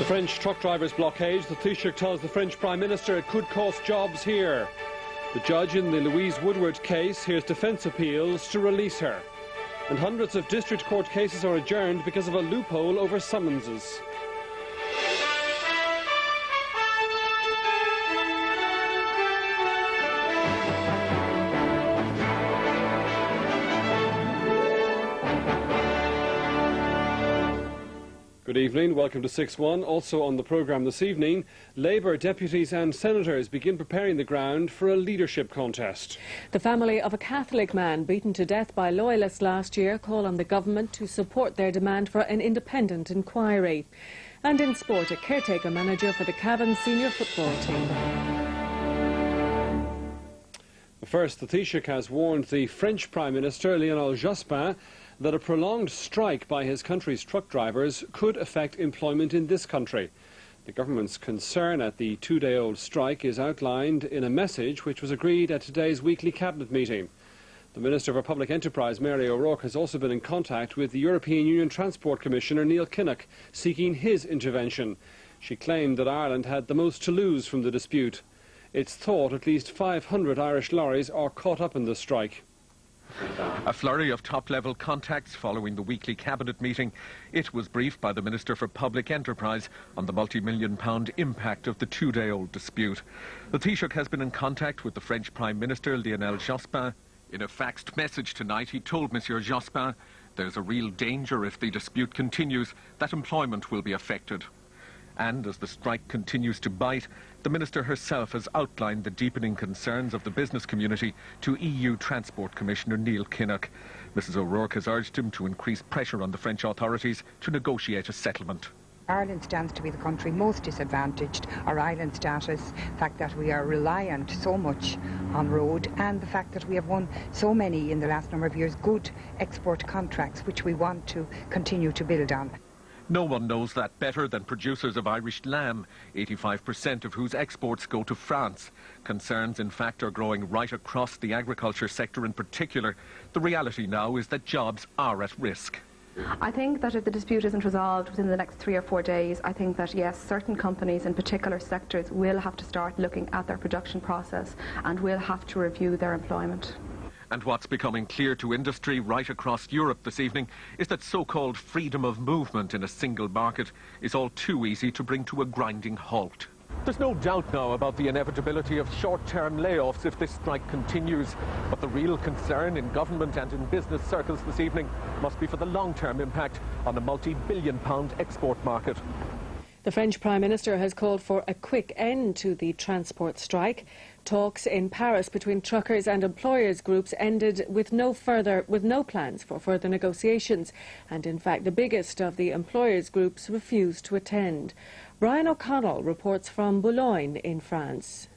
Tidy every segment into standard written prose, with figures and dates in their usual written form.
The French truck drivers' blockade. The Taoiseach tells the French Prime Minister it could cost jobs here. The judge in the Louise Woodward case hears defence appeals to release her. And hundreds of district court cases are adjourned because of a loophole over summonses. Good evening, welcome to 6-1. Also on the programme this evening, Labour deputies and senators begin preparing the ground for a leadership contest. The family of a Catholic man beaten to death by loyalists last year call on the government to support their demand for an independent inquiry. And in sport, a caretaker manager for the Cavan senior football team. First, the Taoiseach has warned the French Prime Minister, Lionel Jospin, that a prolonged strike by his country's truck drivers could affect employment in this country. The government's concern at the two-day-old strike is outlined in a message which was agreed at today's weekly cabinet meeting. The Minister for Public Enterprise, Mary O'Rourke, has also been in contact with the European Union Transport Commissioner, Neil Kinnock, seeking his intervention. She claimed that Ireland had the most to lose from the dispute. It's thought at least 500 Irish lorries are caught up in the strike. A flurry of top-level contacts following the weekly cabinet meeting. It was briefed by the Minister for Public Enterprise on the multi-million-pound impact of the two-day-old dispute. The Taoiseach has been in contact with the French Prime Minister, Lionel Jospin. In a faxed message tonight, he told Monsieur Jospin there's a real danger if the dispute continues that employment will be affected. And as the strike continues to bite, the Minister herself has outlined the deepening concerns of the business community to EU Transport Commissioner Neil Kinnock. Mrs O'Rourke has urged him to increase pressure on the French authorities to negotiate a settlement. Ireland stands to be the country most disadvantaged. Our island status, the fact that we are reliant so much on road, and the fact that we have won so many in the last number of years good export contracts which we want to continue to build on. No one knows that better than producers of Irish lamb, 85% of whose exports go to France. Concerns, in fact, are growing right across the agriculture sector in particular. The reality now is that jobs are at risk. I think that if the dispute isn't resolved within the next 3 or 4 days, I think that, yes, certain companies in particular sectors will have to start looking at their production process and will have to review their employment. And what's becoming clear to industry right across Europe this evening is that so-called freedom of movement in a single market is all too easy to bring to a grinding halt. There's no doubt now about the inevitability of short-term layoffs if this strike continues. But the real concern in government and in business circles this evening must be for the long-term impact on a multi-billion-pound export market. The French Prime Minister has called for a quick end to the transport strike. Talks in Paris between truckers and employers groups ended with no plans for further negotiations, and in fact the biggest of the employers groups refused to attend. Brian O'Connell reports from Boulogne in France.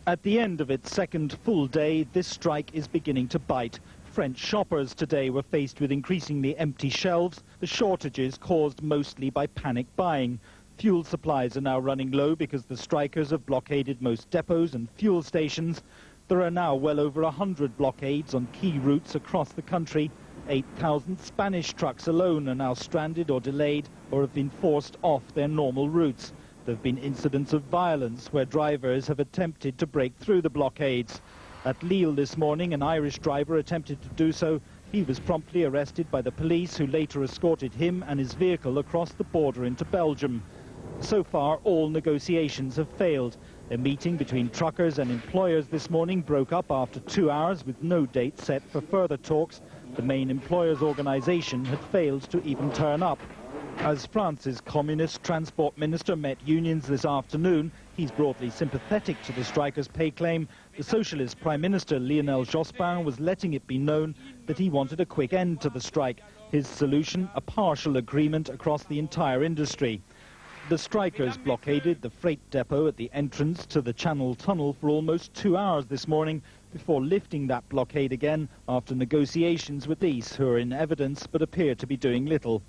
At the end of its second full day, this strike is beginning to bite. French shoppers today were faced with increasingly empty shelves, the shortages caused mostly by panic buying. Fuel supplies are now running low because the strikers have blockaded most depots and fuel stations. There are now well over 100 blockades on key routes across the country. 8,000 Spanish trucks alone are now stranded or delayed or have been forced off their normal routes. There have been incidents of violence where drivers have attempted to break through the blockades. At Lille this morning, an Irish driver attempted to do so. He was promptly arrested by the police, who later escorted him and his vehicle across the border into Belgium. So far, all negotiations have failed. A meeting between truckers and employers this morning broke up after 2 hours with no date set for further talks. The main employers' organisation had failed to even turn up. As France's communist transport minister met unions this afternoon, he's broadly sympathetic to the strikers' pay claim. The socialist Prime Minister Lionel Jospin was letting it be known that he wanted a quick end to the strike. His solution, a partial agreement across the entire industry. The strikers blockaded the freight depot at the entrance to the Channel Tunnel for almost 2 hours this morning before lifting that blockade again after negotiations with police, who are in evidence but appear to be doing little.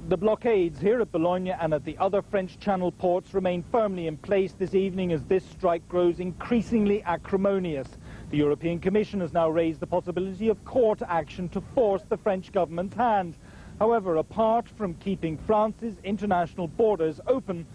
The blockades here at Boulogne and at the other French Channel ports remain firmly in place this evening as this strike grows increasingly acrimonious. The European Commission has now raised the possibility of court action to force the French government's hand. However, apart from keeping France's international borders open,